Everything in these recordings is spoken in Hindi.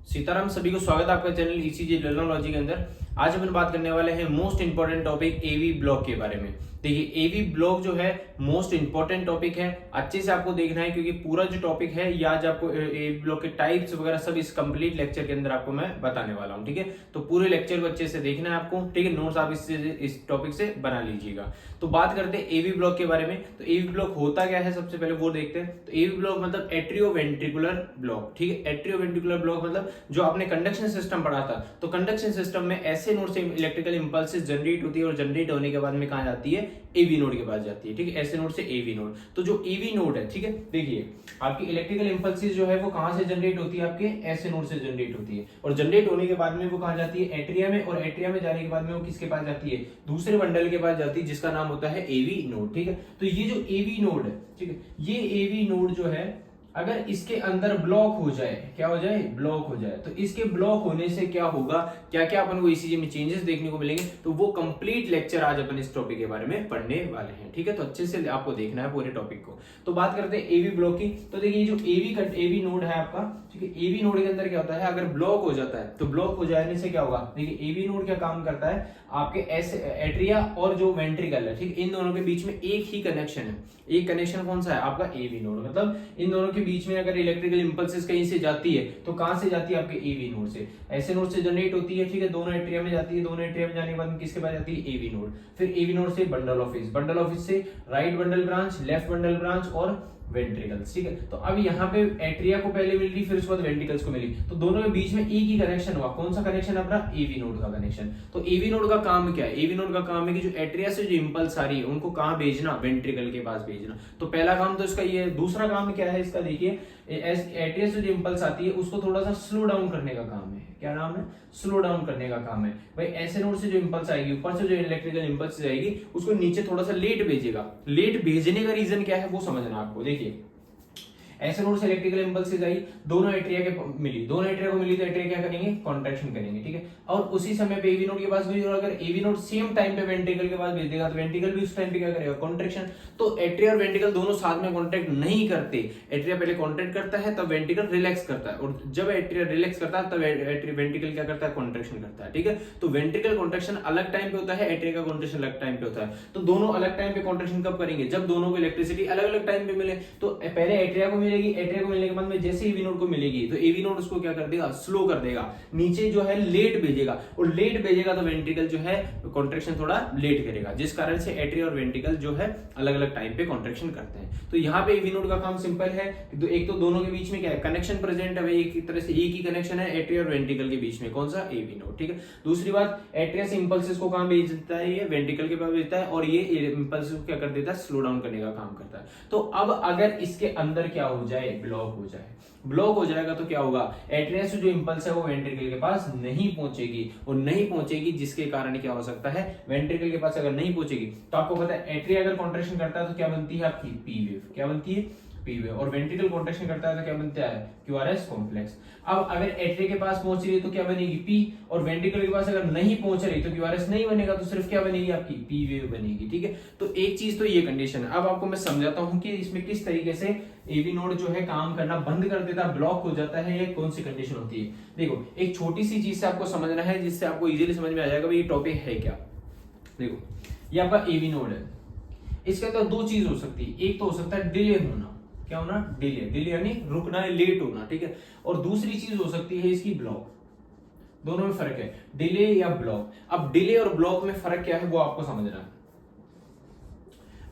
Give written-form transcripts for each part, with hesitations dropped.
सीताराम, सभी को स्वागत है आपका चैनल ईसीजी लर्नोलॉजी के अंदर। आज अपन बात करने वाले हैं most important topic AV block के बारे में। देखिए, एवी ब्लॉक जो है मोस्ट इंपॉर्टेंट टॉपिक है, अच्छे से आपको देखना है क्योंकि पूरा जो टॉपिक है या आज आपको एवी ब्लॉक के टाइप्स वगैरह सब इस कंप्लीट लेक्चर के अंदर आपको मैं बताने वाला हूं। ठीक है, तो पूरे लेक्चर को अच्छे से देखना है आपको। ठीक है, नोट्स आप इस टॉपिक से बना लीजिएगा। तो बात करते हैं एवी ब्लॉक के बारे में। तो एवी ब्लॉक होता क्या है, सबसे पहले वो देखते हैं। तो एवी ब्लॉक मतलब एट्रियोवेंट्रिकुलर ब्लॉक। ठीक है, एट्रियोवेंट्रिकुलर ब्लॉक मतलब जो आपने कंडक्शन सिस्टम पढ़ा था, तो कंडक्शन सिस्टम में ऐसे नोड से इलेक्ट्रिकल इंपल्सेस जनरेट होती है और जनरेट होने के बाद में कहां जाती है, एवी नोड के पास जाती है। ठीक है, ऐसे नोड से एवी नोड। तो जो एवी नोड है, ठीक है, देखिए आपकी इलेक्ट्रिकल इंपल्सेस जो है वो कहां से जनरेट होती है, आपके ऐसे नोड से जनरेट होती है और जनरेट होने के बाद में वो कहां जाती है, एट्रिया में, और एट्रिया में जाने के बाद में वो किसके पास जाती है, दूसरे बंडल के पास जाती है जिसका नाम होता है एवी नोड। ठीक है, तो ये जो एवी नोड है, ठीक है, ये एवी नोड जो है अगर इसके अंदर ब्लॉक हो जाए, क्या हो जाए, ब्लॉक हो जाए, तो इसके ब्लॉक होने से क्या होगा, क्या क्या अपन को ईसीजी में चेंजेस देखने को मिलेंगे, तो वो कंप्लीट लेक्चर आज अपन इस टॉपिक के बारे में पढ़ने वाले हैं। ठीक है, तो अच्छे से आपको देखना है पूरे टॉपिक को। तो बात करते हैं एवी ब्लॉक की। तो देखिए जो एवी नोड है आपका, ठीक है, एवी नोड के अंदर क्या होता है, अगर ब्लॉक हो जाता है तो ब्लॉक हो जाने से क्या होगा, देखिए एवी नोड क्या काम करता है, आपके एट्रिया और जो वेंट्रिकल है, ठीक, इन दोनों के बीच में एक ही कनेक्शन है। एक कनेक्शन कौन सा है, आपका एवी नोड। मतलब इन दोनों के बीच में अगर इलेक्ट्रिकल इंपल्सेस कहीं से जाती है तो कहां से जाती है, आपके एवी नोड से। ऐसे नोड से जनरेट होती है, ठीक है, दोनों एट्रिया में जाती है, दोनों एट्रिया में जाने के बाद किसके पास जाती है, एवी नोड। फिर एवी नोड से बंडल ऑफिस, बंडल ऑफिस से right bundle branch, left bundle branch और वेंट्रिकल्स। ठीक है, तो अब यहाँ पे एट्रिया को पहले मिल रही, फिर उसके बाद वेंट्रिकल्स को मिली, तो दोनों के बीच में एक ही कनेक्शन हुआ। कौन सा कनेक्शन है, अपना एवी नोड का कनेक्शन। तो एवी नोड का काम क्या है, एवी नोड का काम है कि जो एट्रिया से जो इंपल्स आ रही है उनको कहां भेजना, वेंट्रिकल के पास भेजना। तो पहला काम तो इसका ये है। दूसरा काम क्या है इसका, देखिए एट्रिया से जो इंपल्स आती है उसको थोड़ा सा स्लो डाउन करने का काम है। क्या नाम है, स्लो डाउन करने का काम है। भाई ऐसे नोड से जो इंपल्स आएगी, ऊपर से जो इलेक्ट्रिकल इंपल्स जाएगी उसको नीचे थोड़ा सा लेट भेजेगा। लेट भेजने का रीजन क्या है वो समझना आपको। देखिए ऐसे नोड से इलेक्ट्रिकल इंपल्सेस आई, दोनों एट्रिया के मिली, दोनों एट्रिया को मिली तो एट्रिया क्या करेंगे, कॉन्ट्रैक्शन करेंगे। ठीक है, और उसी समय पे एवी नोड के पास भी, और अगर एवी नोड सेम टाइम पे वेंट्रिकल के पास भेज देगा तो वेंट्रिकल भी उस टाइम पे क्या करेगा, कॉन्ट्रैक्शन। तो एट्रिया और वेंट्रिकल दोनों साथ में कॉन्ट्रैक्ट नहीं करते। एट्रिया पहले कॉन्ट्रैक्ट करता है तब वेंट्रिकल रिलैक्स करता है, और जब एट्रिया रिलैक्स करता है तब वेंट्रिकल क्या करता है, कॉन्ट्रैक्शन करता है। ठीक है, तो वेंट्रिकल कॉन्ट्रैक्शन अलग टाइम पे होता है, एट्रिया का कॉन्ट्रैक्शन अलग टाइम पे होता है। तो दोनों अलग टाइम पे कॉन्ट्रैक्शन कब करेंगे, जब दोनों को इलेक्ट्रिसिटी अलग अलग टाइम पे मिले। तो पहले एट्रिया को मिलेगी, एट्रिया को मिलने के बाद में जैसे एवी नोड को मिलेगी तो एवी नोड उसको क्या कर देगा, स्लो कर देगा, नीचे जो है लेट भेजेगा, और लेट भेजेगा तो वेंट्रिकल जो है कॉन्ट्रैक्शन थोड़ा लेट करेगा, जिस कारण से एट्रिया और वेंट्रिकल जो है अलग अलग टाइम पे कॉन्ट्रैक्शन करते हैं। तो यहाँ पे एवी नोड का काम सिंपल है। तो एक तो दोनों के बीच में क्या है, कनेक्शन प्रेजेंट है, एक तरह से एक ही कनेक्शन है एट्रिया और वेंट्रिकल के बीच में, कौन सा, एवी नोड। ठीक है, दूसरी बात, एट्रिया से इंपल्सेस को कहां भेजता है, ये वेंट्रिकल के पास भेजता है, और ये इंपल्स को क्या कर देता है, स्लो डाउन करने का काम करता है। तो अब अगर इसके अंदर क्या हो जाए, ब्लॉक हो जाए, ब्लॉक हो जाएगा तो क्या होगा, एट्रिया से जो इंपल्स है वो वेंट्रिकल के पास नहीं पहुंचेगी, और नहीं पहुंचेगी जिसके कारण क्या हो सकता है, वेंट्रिकल के पास अगर नहीं पहुंचेगी तो आपको पता है एट्रिया अगर कॉन्ट्रैक्शन करता है तो क्या बनती है, आपकी पी वेव। क्या बनती है, पी वेव। और वेंट्रिकल कॉन्ट्रैक्शन करता है तो क्या बनता है, क्यूआरएस कॉम्प्लेक्स। अब अगर एट्रिया के पास पहुंच रही है तो क्या बनेगी, पी, और वेंट्रिकल के पास अगर नहीं पहुंच रही तो क्यूआरएस नहीं बनेगा, तो सिर्फ क्या बनेगी, आपकी पी वेव बनेगी। ठीक है, तो एक चीज तो ये कंडीशन है। अब आपको मैं समझाता हूं कि इसमें किस तरीके से एवी नोड जो है काम करना बंद कर देता है, ब्लॉक हो जाता है, या कौन सी कंडीशन होती है। देखो एक छोटी सी चीज से आपको समझना है जिससे आपको इजीली समझ में आ जाएगा ये टॉपिक है क्या। देखो ये आपका एवी नोड है, इसके अंदर दो चीज हो सकती है। एक तो हो सकता है डिले होना, क्या होना, डिले, डिले यानी रुकना है, लेट होना। ठीक है, और दूसरी चीज हो सकती है इसकी ब्लॉक। दोनों में फर्क है, डिले या ब्लॉक। अब डिले और ब्लॉक में फर्क क्या है वो आपको समझना है।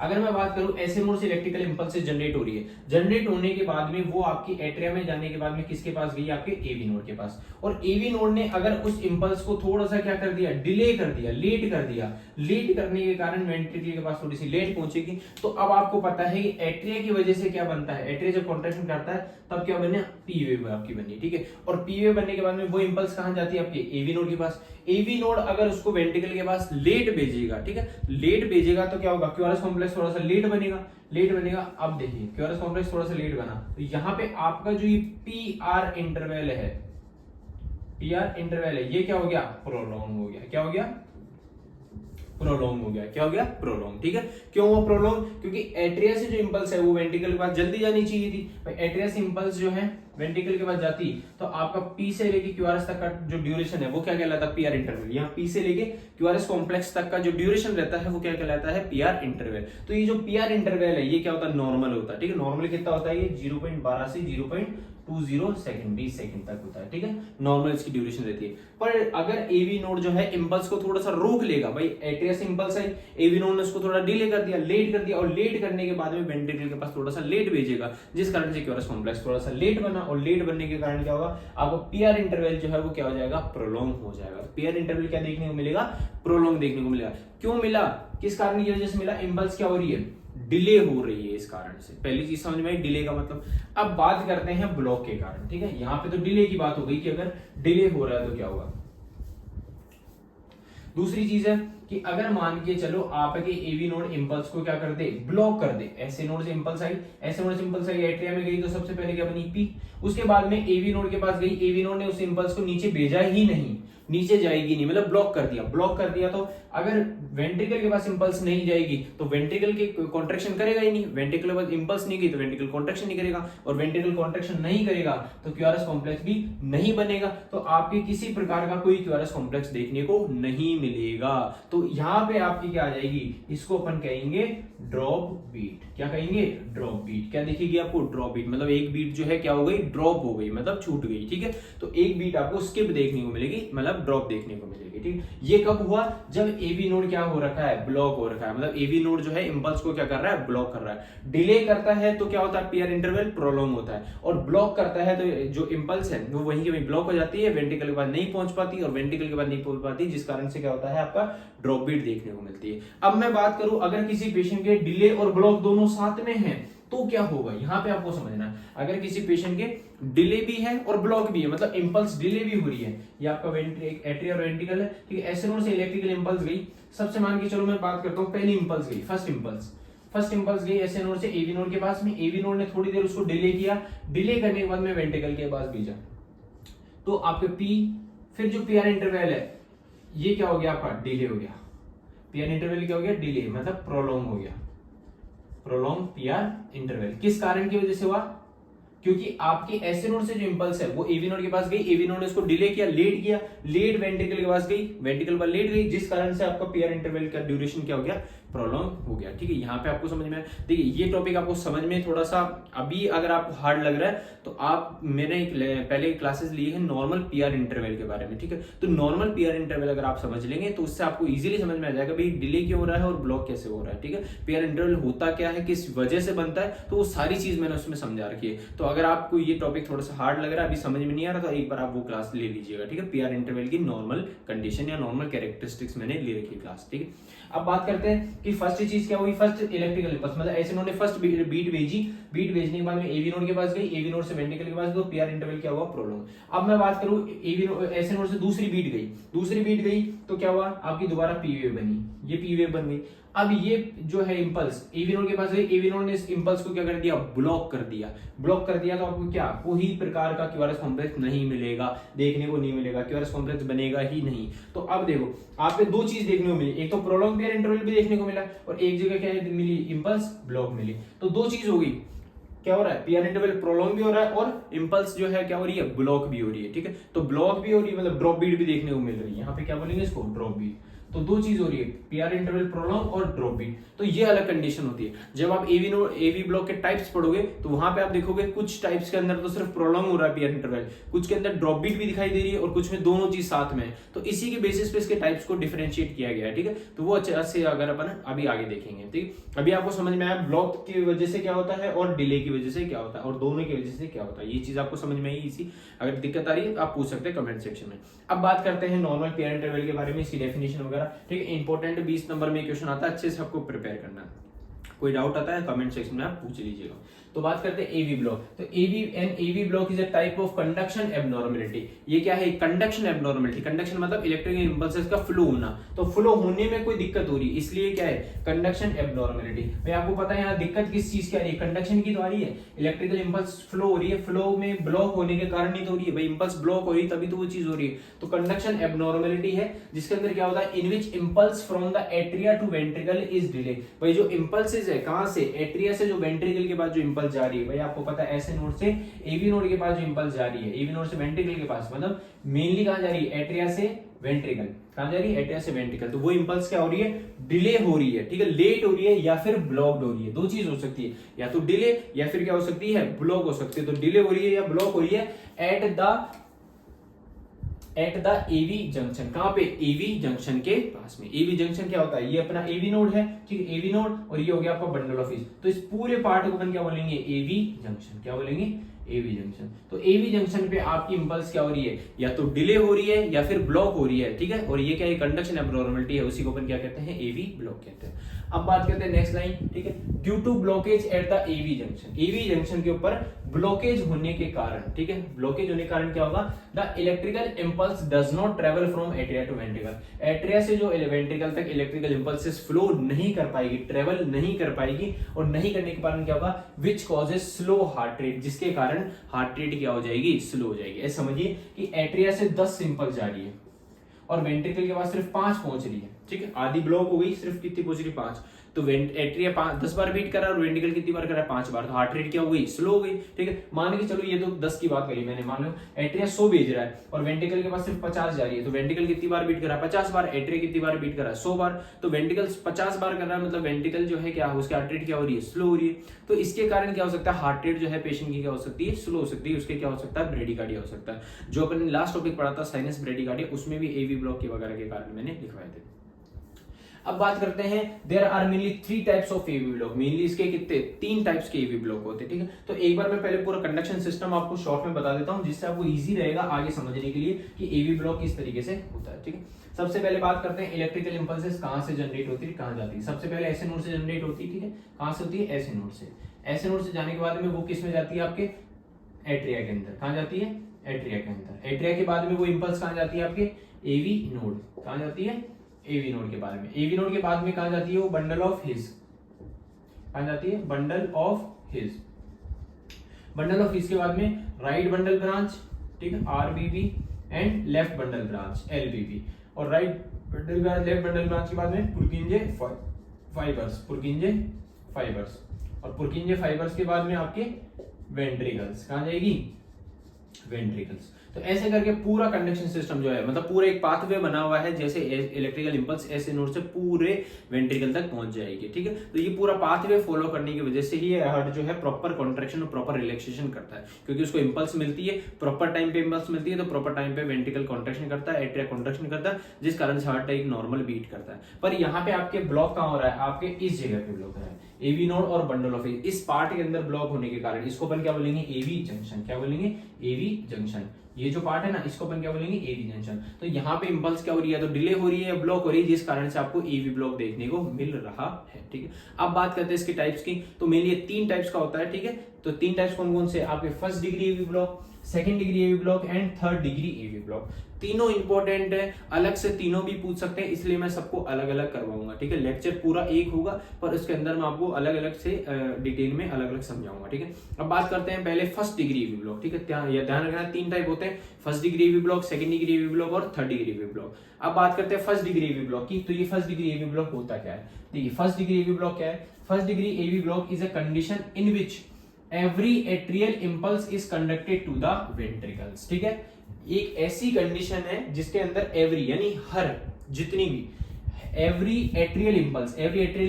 अगर मैं बात करूं ऐसे नोड से इलेक्ट्रिकल इंपल्स जनरेट हो रही है, जनरेट होने के बाद में वो आपकी एट्रिया में जाने के बाद में किसके पास गई, आपके एवी नोड के पास। और एवी नोड ने अगर उस इंपल्स को थोड़ा सा क्या कर दिया, डिले कर दिया, लेट कर दिया, लेट करने के कारण वेंट्रिकल के पास थोड़ी सी लेट पहुंचेगी। तो अब आपको पता है कि एट्रिया की वजह से क्या बनता है, एट्रिया जब कॉन्ट्रैक्शन करता है तब क्या बने, पी वेव आपकी बनी। ठीक है, और पी वेव बनने के बाद में वो इंपल्स कहां जाती है, आपके एवी नोड के पास। एवी नोड अगर उसको वेंट्रिकल के पास लेट भेजेगा, ठीक है, लेट भेजेगा तो क्या होगा, क्यूआरएस कॉम्प्लेक्स थोड़ा सा लेट बनेगा, लेट बनेगा। अब देखिए क्यूआरएस कॉम्प्लेक्स थोड़ा सा लेट बना तो यहाँ पे आपका जो ये पी आर इंटरवल है, पी आर इंटरवल है, ये क्या हो गया, प्रोलॉन्ग हो गया। क्या हो गया, प्रोलॉन्ग हो गया। क्या हो गया, प्रोलॉन्ग। ठीक है, क्यों हुआ प्रोलॉन्ग, क्योंकि एट्रिया से जो इंपल्स है वो वेंट्रिकल के पास जल्दी जानी चाहिए थी। एट्रिया से इंपल्स जो है वेंट्रिकल के पास जाती तो आपका पी से लेके क्यूआरएस तक का जो ड्यूरेशन है वो क्या कहलाता है, पीआर इंटरवल। यहाँ पी से लेके क्यूआरएस कॉम्प्लेक्स तक का जो ड्यूरेशन रहता है वो क्या कहलाता है, पीआर इंटरवल। तो ये जो पीआर इंटरवल है ये क्या होता है, नॉर्मल होता है, ठीक है। नॉर्मल कितना होता है, ये 0.12 से 0.20 सेकंड, 20 सेकंड तक होता है, ठीक है। नॉर्मल इसकी ड्यूरेशन रहती है। पर अगर एवी नोड जो है इंपल्स को थोड़ा सा रोक लेगा, भाई एट्रिया से इंपल्स है, एवी नोड ने उसको थोड़ा डिले कर दिया, लेट कर दिया, और लेट करने के बाद में वेंट्रिकल के पास थोड़ा सा लेट भेजेगा, जिस कारण से क्यूआरएस कॉम्प्लेक्स थोड़ा सा लेट बना, और लेट बनने के कारण क्या होगा, आपको पीआर इंटरवल जो है वो क्या हो जाएगा, प्रोलॉन्ग हो जाएगा। पीआर इंटरवल क्या देखने को मिलेगा, प्रोलॉन्ग देखने को मिलेगा। क्यों मिला, किस कारण की वजह से मिला, इंपल्स क्या हो रही है, डिले हो रही है, इस कारण से। पहली चीज समझ में आई, डिले का मतलब। अब बात करते हैं ब्लॉक के कारण, ठीक है। यहाँ पे तो डिले की बात हो गई कि अगर डिले हो रहा है तो क्या होगा। दूसरी चीज है कि अगर मान के चलो आपके एवी नोड इंपल्स को क्या कर दे, ब्लॉक कर दे। ऐसे नोड से इंपल्स आई, ऐसे नोड से इंपल्स आई, एट्रिया में गई तो सबसे पहले क्या बनी, पी। उसके बाद में एवी नोड के पास गई, एवी नोड ने उस इंपल्स को नीचे भेजा ही नहीं, नीचे जाएगी नहीं, मतलब ब्लॉक कर दिया। ब्लॉक कर दिया तो अगर वेंट्रिकल के पास इंपल्स नहीं जाएगी तो वेंट्रिकल की कॉन्ट्रैक्शन करेगा ही नहीं। वेंट्रिकल के पास इंपल्स नहीं गई तो वेंट्रिकल कॉन्ट्रैक्शन नहीं करेगा, और वेंट्रिकल कॉन्ट्रैक्शन नहीं करेगा तो क्यूआरएस कॉम्प्लेक्स भी नहीं बनेगा। तो आपके किसी प्रकार का कोई क्यूआरएस कॉम्प्लेक्स देखने को नहीं मिलेगा। तो यहाँ पे आपकी क्या आ जाएगी, इसको अपन कहेंगे ड्रॉप बीट। क्या कहेंगे, ड्रॉप बीट। क्या दिखेगी आपको, ड्रॉप बीट। मतलब एक बीट जो है क्या हो गई, ड्रॉप हो गई, मतलब छूट गई, ठीक है। तो एक बीट आपको स्किप देखने को मिलेगी, मतलब ड्रॉप देखने को मिलेगी, ठीक है। ये कब हुआ, जब एवी नोड क्या हो रखा है, ब्लॉक हो रखा है। मतलब एवी नोड जो है इंपल्स को क्या कर रहा है, ब्लॉक कर रहा है। डिले करता है तो क्या होता है, पीआर इंटरवल प्रोलॉन्ग होता है, और ब्लॉक करता है तो जो इंपल्स है वो वहीं के वहीं ब्लॉक हो जाती है, वेंट्रिकल के बाद नहीं पहुंच पाती, और वेंट्रिकल के बाद नहीं पहुंच पाती, जिस कारण से क्या होता है, आपका ड्रॉप बीट देखने को मिलती है। अब मैं बात करूं, अगर किसी पेशेंट के डिले और ब्लॉक दोनों साथ में हैं तो क्या होगा, यहां पे आपको समझना है। अगर किसी पेशेंट के डिले भी है और ब्लॉक भी है, मतलब इंपल्स डिले भी हो रही है, ये आपका एट्रिया और वेंट्रिकल है, ठीक है। ऐसे नोड से इलेक्ट्रिकल इंपल्स गई, सबसे मान के चलो मैं बात करता हूं, पहली इंपल्स गई, फर्स्ट इंपल्स गई ऐसे नोड से एवी नोड के पास में, एवी नोड ने थोड़ी देर उसको डिले किया, डिले करने के बाद में वेंट्रिकल के पास भेजा, तो आपके पी, फिर जो पीआर इंटरवल है ये क्या हो गया, आपका डिले हो गया। पीआर इंटरवल क्या हो गया, डिले, मतलब प्रोलॉन्ग हो गया, प्रोलॉन्ग पीआर इंटरवल। किस कारण की वजह से हुआ, क्योंकि आपके एसे नोड से जो इंपल्स है वो एवी नोड के पास गई, एवी नोड ने उसको डिले किया, लेट किया, लेट वेंट्रिकल के पास गई, वेंट्रिकल पर लेट गई, जिस कारण से आपका पीआर इंटरवल का ड्यूरेशन क्या हो गया, प्रोलॉन्ग हो गया, ठीक है। यहाँ पे आपको समझ में, देखिए ये टॉपिक आपको समझ में थोड़ा सा अभी अगर आपको हार्ड लग रहा है तो आप, मैंने पहले क्लासेस ली है नॉर्मल पीआर इंटरवल के बारे में, ठीक है। तो नॉर्मल पीआर इंटरवल अगर आप समझ लेंगे तो उससे आपको इजीली समझ में आ जाएगा भाई डिले क्यों हो रहा है और ब्लॉक कैसे हो रहा है, ठीक है। पीआर इंटरवल होता क्या है, किस वजह से बनता है, तो वो सारी चीज मैंने उसमें समझा रखी है। तो अगर आपको ये टॉपिक थोड़ा सा हार्ड लग रहा है, अभी समझ में नहीं आ रहा, तो एक बार आप वो क्लास ले लीजिएगा, ठीक है। पीआर इंटरवल की नॉर्मल कंडीशन या नॉर्मल कैरेक्टरिस्टिक्स मैंने ले रखी क्लास, ठीक है। अब बात करते हैं कि फर्स्ट चीज क्या हुई, फर्स्ट इलेक्ट्रिकल इंपल्स, मतलब ऐसे नोड ने फर्स्ट बीट भेजी, बीट भेजने के बाद में एवी नोड के पास गई, एवी नोड से वेंट्रिकल के पास गई, तो पीआर इंटरवल क्या हुआ, प्रोलॉन्ग। अब मैं बात करूं एवी ऐसे नोड से दूसरी बीट गई तो क्या हुआ, आपकी दोबारा पी वेव बनी, ये पी वेव बन गई। अब ये जो है इंपल्स एवी नोड के पास गई, एवी नोड ने इस इंपल्स को क्या कर दिया, ब्लॉक कर दिया, तो आपको क्या, कोई प्रकार का क्यूआरएस कॉम्प्लेक्स नहीं मिलेगा, देखने को नहीं मिलेगा, क्यूआरएस कॉम्प्लेक्स बनेगा ही नहीं। तो अब देखो आपको दो चीज देखने को मिली, एक तो प्रोलॉन्ग पीआर इंटरवल भी देखने को मिला, और एक जगह क्या मिली, इंपल्स ब्लॉक मिली। तो दो चीज हो गई, क्या हो रहा है, पीआर इंटरवल प्रोलॉन्ग भी हो रहा है और इंपल्स जो है क्या हो रही है, ब्लॉक भी हो रही है, ठीक है। तो ब्लॉक भी हो रही है, मतलब ड्रॉप बीट भी देखने को मिल रही है, यहाँ पे क्या बोलेंगे इसको, ड्रॉप बीट। तो दो चीज हो रही है, पीआर इंटरवल प्रोलॉन्ग और ड्रॉप बीट। तो ये अलग कंडीशन होती है। जब आप एवी ब्लॉक के टाइप्स पढ़ोगे तो वहां पे आप देखोगे कुछ टाइप्स के अंदर तो सिर्फ प्रोलॉन्ग हो रहा है पीआर इंटरवल, कुछ के अंदर ड्रॉप बीट भी दिखाई दे रही है, और कुछ में दोनों चीज साथ में है। तो इसी के बेसिस पे इसके टाइप्स को डिफरेंशिएट किया गया है, ठीक है। तो वो अच्छे से अगर अपन अभी आगे देखेंगे, ठीक है। अभी आपको समझ में आया ब्लॉक की वजह से क्या होता है और डिले की वजह से क्या होता है, और दोनों की वजह से क्या होता है, ये चीज आपको समझ में आई। इसी अगर दिक्कत आ रही है आप पूछ सकते हैं कमेंट सेक्शन में। अब बात करते हैं नॉर्मल पीआर इंटरवल के बारे में, इसकी डेफिनेशन वगैरह, ठीक है। इंपॉर्टेंट 20 नंबर में क्वेश्चन आता है, अच्छे से आपको प्रिपेयर करना है। कोई डाउट आता है कमेंट सेक्शन में आप पूछ लीजिएगा। तो बात करते हैं एवी ब्लॉक। तो AV block is a type of conduction abnormality. ये क्या है, कंडक्शन एबनॉर्मलिटी। कंडक्शन मतलब इलेक्ट्रिकल इंपल्सेस का फ्लो होना, तो फ्लो होने में कोई दिक्कत हो रही है, इसलिए क्या है, कंडक्शन एबनॉर्मलिटी। भाई आपको पता है यहाँ दिक्कत किस चीज की आ रही है, कंडक्शन की तो आ रही है, इलेक्ट्रिकल इंपल्स फ्लो हो रही है, फ्लो में ब्लॉक होने के कारण ही तो हो रही है, भाई इंपल्स ब्लॉक हो रही है तभी तो वो चीज हो रही है। तो कंडक्शन एबनॉर्मलिटी है, जिसके अंदर क्या होता है, in which impulse from the atria to ventricle is delay. भाई जो इंपल्सेस है कहां से, एट्रिया से जो वेंट्रिकल के बाद जो इंपल्स इंपल्स जा रही है, भाई आपको पता है ऐसे नोड से एवी नोड के पास जो इंपल्स जा रही है, एवी नोड से वेंट्रिकल के पास, मतलब मेनली कहां जा रही है, एट्रिया से वेंट्रिकल, कहां जा रही है, एट्रिया से वेंट्रिकल। तो वो इंपल्स क्या हो रही है, डिले हो रही है, ठीक है, लेट हो रही है या फिर ब्लॉक्ड हो रही है। दो चीज हो सकती है, या तो डिले या फिर क्या हो सकती है, ब्लॉक हो सकती है। तो डिले हो रही है या ब्लॉक हो रही है एट द एवी जंक्शन। कहां पे, एवी जंक्शन के पास में। एवी जंक्शन क्या होता है, ये अपना एवी नोड है, ठीक है, एवी नोड, और ये हो गया आपका बंडल ऑफ हीज। तो इस पूरे पार्ट को अपन क्या बोलेंगे, एवी जंक्शन। क्या बोलेंगे, एवी जंक्शन। तो एवी जंक्शन पे आपकी इंपल्स क्या हो रही है, या तो डिले हो रही है या फिर ब्लॉक हो रही है, ठीक है, और ये क्या है, कंडक्शन एब्नॉर्मलिटी है, उसी को अपन क्या कहते हैं, एवी ब्लॉक कहते हैं। अब बात करते हैं नेक्स्ट लाइन, ठीक है, due to blockage at the AV junction. AV junction के ऊपर ब्लॉकेज होने के कारण, ठीक है, ब्लॉकेज होने के कारण क्या होगा, the electrical impulse does not travel from atria to ventricle. Atria से जो वेंट्रिकल तक इलेक्ट्रिकल इंपल्सेस फ्लो नहीं कर पाएगी, ट्रेवल नहीं कर पाएगी, और नहीं करने के कारण क्या होगा, which causes slow heart rate, जिसके कारण हार्ट रेट क्या हो जाएगी, स्लो हो जाएगी। ऐसे समझिए कि एट्रिया से 10 इंपल्स जा रही है और वेंट्रिकल के पास सिर्फ 5 पहुंच रही है, ठीक है, आधी ब्लॉक हो गई, सिर्फ कितनी पहुंच रही, 5। तो एट्रिया 10 बार बीट करा और वेंट्रिकल कितनी बार करा, 5 बार। तो हार्ट रेट क्या हो गई, स्लो हो गई, ठीक है। मान के चलो ये तो 10 की बात करी मैंने, मान लो एट्रिया 100 भेज रहा है और वेंट्रिकल के पास सिर्फ 50 जा रही है, तो वेंट्रिकल कितनी बार बीट करा, 50 बार। एट्रिया कितनी बार बीट करा, 100 बार। तो वेंट्रिकल 50 बार कर रहा है, मतलब वेंट्रिकल जो है क्या, उसकी हार्ट रेट क्या हो रही है, स्लो हो रही है। तो इसके कारण क्या हो सकता है, हार्ट रेट जो है पेशेंट की क्या हो सकती है, स्लो हो सकती है। उसके क्या हो सकता है, ब्रेडिकार्डिया हो सकता है। जो अपन लास्ट टॉपिक पढ़ा था साइनस ब्रेडिकार्डिया, उसमें भी एवी ब्लॉक के वगैरह के कारण मैंने लिखवाए थे। अब बात करते हैं, there are mainly 3 types of AV block. Mainly इसके कितने, 3 टाइप्स के एवी ब्लॉक होते हैं, ठीक है। तो एक बार मैं पहले पूरा कंडक्शन सिस्टम आपको शॉर्ट में बता देता हूं, जिससे आपको इजी रहेगा आगे समझने के लिए कि एवी ब्लॉक किस तरीके से होता है, ठीक है। सबसे पहले बात करते हैं इलेक्ट्रिकल इंपल्सेस कहां से जनरेट होती है, कहां जाती है। सबसे पहले ऐसे नोड से जनरेट होती है, ठीक है। कहां से होती है, ऐसे नोड से। ऐसे नोड से जाने के बाद में वो किस में जाती है, आपके एट्रिया के अंदर। कहां जाती है, एट्रिया के अंदर। एट्रिया के बाद में वो इंपल्स कहां जाती है, आपके एवी नोड। कहां जाती है, एवी नोड के बाद में। एवी नोड के बाद में कहां जाती है, वो बंडल ऑफ हिज। कहां जाती है, bundle of His. Bundle of His के बाद में राइट बंडल ब्रांच, ठीक है, RBB, and left bundle branch, LBB. और right bundle branch, left bundle branch के बाद में पुरकिंजे फाइबर्स, पुरकिंजे फाइबर्स। और पुरकिंजे फाइबर्स के बाद में आपके वेंट्रिकल्स। कहां जाएगी, वेंट्रिकल्स। तो ऐसे करके पूरा कंडक्शन सिस्टम जो है, मतलब पूरा एक पाथवे बना हुआ है, जैसे इलेक्ट्रिकल इंपल्स ऐसे नोड से पूरे वेंट्रिकल तक पहुंच जाएगी, ठीक है। तो ये पूरा पाथवे फॉलो करने की वजह से ही हार्ट जो है प्रॉपर कॉन्ट्रैक्शन और प्रॉपर रिलैक्सेशन करता है, क्योंकि उसको इंपल्स मिलती है, प्रॉपर टाइम पे इंपल्स मिलती है, तो प्रॉपर टाइम पे वेंट्रिकल कॉन्ट्रैक्शन करता है, एट्रिया कॉन्ट्रैक्शन करता है, जिस कारण से हार्ट एक नॉर्मल बीट करता है। पर यहाँ पे आपके ब्लॉक कहां हो रहा है, आपके इस जगह पे ब्लॉक हो रहा है, एवी नोड और बंडल ऑफ हिज। इस पार्ट के अंदर ब्लॉक होने के कारण इसको अपन क्या बोलेंगे, एवी जंक्शन। क्या बोलेंगे, एवी जंक्शन। ये जो पार्ट है ना, इसको अपन क्या बोलेंगे, एवी जंक्शन। तो यहाँ पे इंपल्स क्या हो रही है, तो डिले हो रही है या ब्लॉक हो रही है, जिस कारण से आपको एवी ब्लॉक देखने को मिल रहा है, ठीक है। अब बात करते हैं इसके टाइप्स की। तो मेनली 3 टाइप्स का होता है, ठीक है। तो 3 टाइप्स कौन कौन से, आपके first degree AV block, second degree AV block and third degree AV block. तीनों इंपॉर्टेंट है, अलग से तीनों भी पूछ सकते हैं, इसलिए मैं सबको अलग अलग करवाऊंगा, ठीक है। लेक्चर पूरा एक होगा, पर उसके अंदर मैं आपको अलग अलग से डिटेल में अलग अलग समझाऊंगा, ठीक है। अब बात करते हैं पहले फर्स्ट डिग्री एवी ब्लॉक, ठीक है। ध्यान रखना 3 टाइप होते हैं, first degree AV block, second degree AV block और थर्ड डिग्री एवी ब्लॉक। अब बात करते हैं फर्स्ट डिग्री एवी ब्लॉक की। तो ये फर्स्ट डिग्री एवी ब्लॉक होता क्या है, देखिए फर्स्ट डिग्री एवी ब्लॉक क्या है। First degree AV block is a condition in which every atrial impulse is conducted to the ventricles, ठीक है। एक ऐसी कंडीशन है जिसके अंदर एवरी यानी हर, जितनी भी एवरी एट्रियल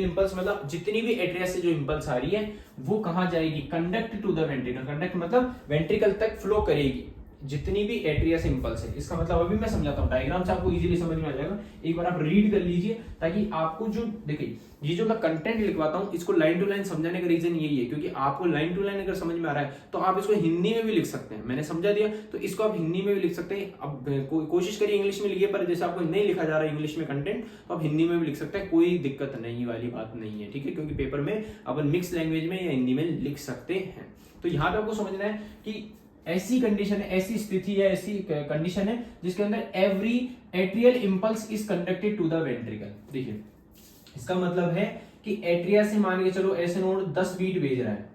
इंपल्स मतलब जितनी भी एट्रिया से जो इंपल्स आ रही है वो कहां जाएगी, conduct to the ventricle. Conduct मतलब वेंट्रिकल तक फ्लो करेगी, जितनी भी एट्रिया से इंपल्स है। इसका मतलब अभी मैं समझाता हूं, डायग्राम से आपको इजीली समझ में आ जाएगा। एक बार आप रीड कर लीजिए, ताकि आपको जो देखिए ये जो मैं कंटेंट लिखवाता हूं, इसको लाइन टू लाइन समझाने का रीजन यही है, क्योंकि आपको लाइन टू लाइन अगर समझ में आ रहा है तो आप इसको हिंदी में भी लिख सकते हैं। मैंने समझा दिया तो इसको आप हिंदी में भी लिख सकते हैं। अब कोशिश करिए इंग्लिश में लिखिए, पर जैसे आपको नहीं लिखा जा रहा है इंग्लिश में कंटेंट, तो आप हिंदी में भी लिख सकते हैं, कोई दिक्कत नहीं वाली बात नहीं है, ठीक है। क्योंकि पेपर में अपन मिक्स लैंग्वेज में या हिंदी में लिख सकते हैं। तो यहाँ पे आपको समझना है कि ऐसी कंडीशन है, ऐसी स्थिति है, ऐसी कंडीशन है जिसके अंदर every atrial impulse is conducted to the ventricle. देखिए इसका मतलब है कि एट्रिया से मान के चलो ऐसे नोड 10 बीट भेज रहा है,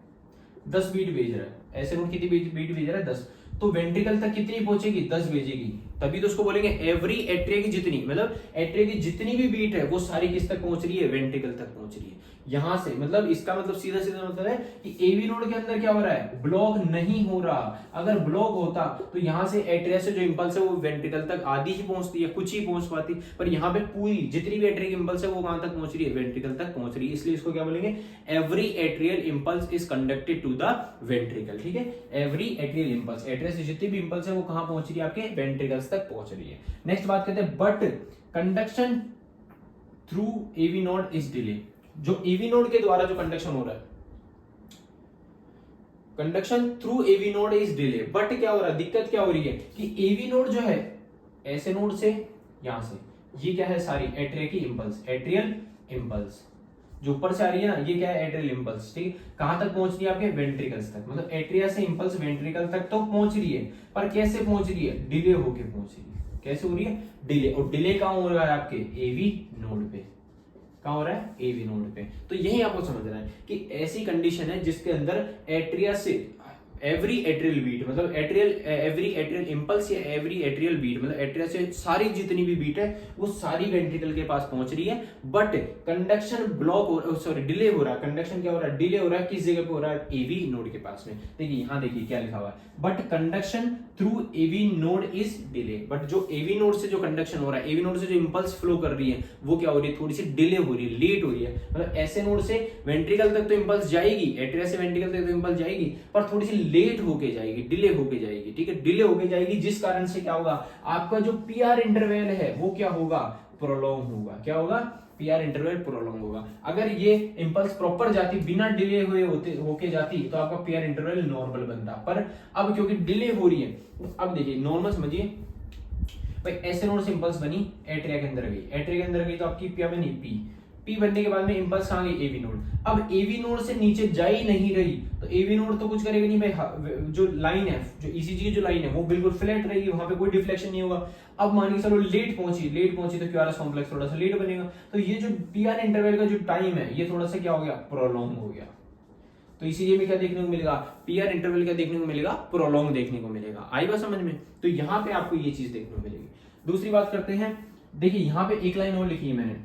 10 बीट भेज रहा है, ऐसे नोड कितनी बीट भेज रहा है, 10। तो वेंट्रिकल तक कितनी पहुंचेगी, 10 भेजेगी। तभी तो उसको बोलेंगे एवरी एट्रिया की जितनी, मतलब एट्रिया की जितनी भी बीट है वो सारी किस तक पहुंच रही है, वेंट्रिकल तक पहुंच रही है। यहां से मतलब इसका मतलब सीधा सीधा मतलब है कि एवी नोड के अंदर क्या हो रहा है, ब्लॉक नहीं हो रहा। अगर ब्लॉक होता तो यहां से एट्रिया से जो इंपल्स है वो वेंट्रिकल तक आधी ही पहुंचती है, कुछ ही पहुंच पाती, पर यहाँ पे पूरी जितनी भी एट्रियल इंपल्स है वो कहां तक पहुंच रही है, वेंट्रिकल तक पहुंच रही है। इसलिए इसको क्या बोलेंगे, every atrial impulse is conducted to the ventricle. ठीक है, एवरी एट्रियल इंपल्स, एट्रिया से जितनी भी इंपल्स है वो कहां पहुंच रही है, आपके वेंट्रिकल्स तक पहुंच रही है। नेक्स्ट बात करते हैं, but conduction through AV node is delay. जो एवी नोड के द्वारा जो कंडक्शन हो रहा है, conduction through AV node is delay, but क्या हो रहा है, दिक्कत क्या हो रही है कि एवी नोड जो है ऐसे नोड से, यहां से, ये क्या है, सारी एट्रिया की इंपल्स, एट्रियल इंपल्स जो ऊपर से आ रही है ना, ये क्या है, एट्रियल इंपल्स। ठीक है, कहां तक पहुंच रही है, आपके वेंट्रिकल्स तक, मतलब एट्रिया से इंपल्स वेंट्रिकल तक तो पहुंच रही है, पर कैसे पहुंच रही है, डिले होके पहुंच रही है। कैसे हो रही है, डिले। और डिले कहां हो रहा है, आपके एवी नोड पे। कहां हो रहा है, एवी नोड पे। तो यही आपको समझना है कि ऐसी कंडीशन है जिसके अंदर एट्रिया से एवरी एट्रियल बीट, मतलब एट्रियल, एवरी एट्रियल इंपल्स या एवरी एट्रियल बीट, मतलब एट्रिया से सारी जितनी भी बीट है वो सारी वेंट्रिकल के पास पहुंच रही है, बट कंडक्शन ब्लॉक हो, सॉरी डिले हो रहा है। कंडक्शन क्या हो रहा है, डिले हो रहा है, किस जगह पे हो रहा है, एवी नोड के पास में। देखिए यहां देखिए क्या लिखा हुआ है, but conduction through AV node is delay. But जो एवी नोड से जो कंडक्शन हो रहा है, एवी नोड से जो इंपल्स फ्लो कर रही है वो क्या हो रही है, थोड़ी सी डिले हो रही है, लेट हो रही है। मतलब ऐसे नोड से वेंट्रिकल तक तो इंपल्स जाएगी, एट्रिया से वेंट्रिकल तक तो इंपल्स जाएगी, पर थोड़ी सी लेट होके जाएगी, डिले होके जाएगी। ठीक है, डिले होके जाएगी, जिस कारण से क्या होगा, आपका जो पीआर इंटरवल है वो क्या होगा, प्रोलॉन्ग होगा। क्या होगा, पीआर इंटरवल प्रोलॉन्ग होगा। अगर ये इंपल्स प्रॉपर जाती, बिना डिले हुए होके जाती, तो आपका पीआर इंटरवल नॉर्मल बनता, पर अब क्योंकि डिले हो रही है, अब देखिए नॉर्मल समझिए भाई, ऐसे नोड से इंपल्स बनी, एट्रिया के अंदर गई, एट्रिया के अंदर गई तो आपकी क्या बनी, पी। पी बनने के बाद में इंपल्स कहां गई, एवी नोड। अब एवी नोड से नीचे जा ही नहीं रही, तो एवी नोड तो कुछ करेगा नहीं भाई, जो लाइन है, जो ईसीजी की जो लाइन है वो बिल्कुल फ्लैट रहेगी, वहां पे कोई डिफ्लेक्शन नहीं होगा। अब मान के चलो लेट पहुंची तो क्यूआरएस कॉम्प्लेक्स थोड़ा सा लेट बनेगा, तो ये जो पीआर इंटरवल का जो टाइम है ये थोड़ा सा क्या हो गया, प्रोलॉन्ग हो गया। तो इसीलिए में क्या देखने को मिलेगा, पीआर इंटरवल क्या देखने को मिलेगा, प्रोलॉन्ग देखने को मिलेगा। आई बात समझ में, तो यहां पे आपको ये चीज देखने को मिलेगी। दूसरी बात करते हैं, देखिए यहां पे एक लाइन और लिखी है मैंने,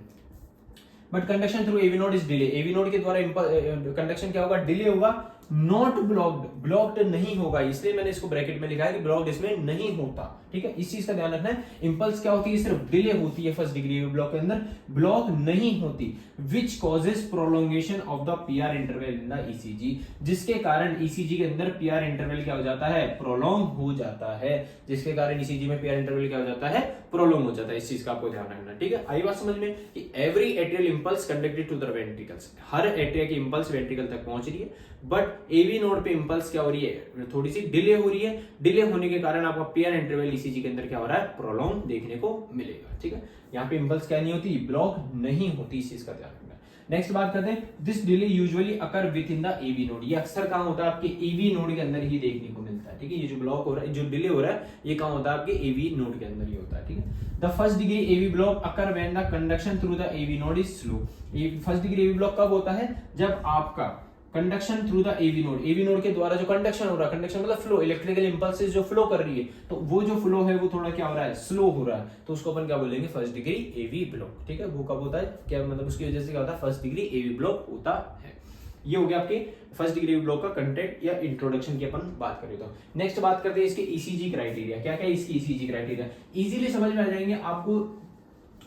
but conduction through AV node is delay. AV node के द्वारा कंडक्शन क्या होगा, डिले होगा, नॉट ब्लॉक्ड, ब्लॉक्ड नहीं होगा, इसलिए मैंने इसको ब्रैकेट में लिखा है कि ब्लॉक्ड इसमें नहीं होता। ठीक है, इस चीज का ध्यान रखना है। इंपल्स क्या होती है, सिर्फ डिले होती है फर्स्ट डिग्री ब्लॉक के अंदर, ब्लॉक नहीं होती, which causes prolongation of the PR interval in the ECG, जिसके कारण ईसीजी के अंदर पीआर इंटरवल क्या हो जाता है, प्रोलॉन्ग हो जाता है, जिसके कारण ईसीजी में पीआर इंटरवल क्या हो जाता है, प्रोलॉन्ग हो जाता है। इस चीज का आपको ध्यान रखना है। ठीक है, आई बात समझ में कि every atrial impulse conducted to the ventricles, हर एट्रिया की इंपल्स वेंट्रिकल तक पहुंच रही है, बट एवी नोड पे इंपल्स क्या हो रही है, थोड़ी सी डिले हो रही है। डिले होने के कारण आपका पीआर इंटरवल ईसीजी के अंदर क्या हो रहा है, प्रोलॉन्ग देखने को मिलेगा। ठीक है, यहाँ पे इंपल्स क्या नहीं होती, ब्लॉक नहीं होती, इस चीज का ध्यान रखना है। नेक्स्ट बात करते हैं, this delay usually occur within the AV node. ये अक्सर कहां होता है, आपके एवी नोड के अंदर ही देखने को मिलता है। ठीक है, ये जो ब्लॉक हो रहा है, जो डिले हो रहा है, ये कहां होता है, आपके एवी नोड के अंदर ही होता है। ठीक है, the first degree AV block occur when the conduction through the AV node is slow. ये फर्स्ट डिग्री एवी ब्लॉक कब होता है, जब आपका conduction through the AV node, AV node के द्वारा जो कंडक्शन हो रहा है, कंडक्शन मतलब फ्लो, इलेक्ट्रिकल इंपल्सेस जो फ्लो कर रही है, तो वो जो फ्लो है वो थोड़ा क्या हो रहा है, स्लो हो रहा है, तो उसको अपन क्या बोलेंगे, फर्स्ट डिग्री एवी ब्लॉक। ठीक है, वो कब होता है, क्या मतलब उसकी वजह से क्या होता है, फर्स्ट डिग्री एवी ब्लॉक होता है। ये हो गया आपके फर्स्ट डिग्री ब्लॉक का कंटेंट या इंट्रोडक्शन की अपन बात करें। तो नेक्स्ट बात करते हैं इसके ईसीजी क्राइटेरिया, क्या क्या इसकी ईसीजी क्राइटेरिया इजीली समझ में आ जाएंगे आपको,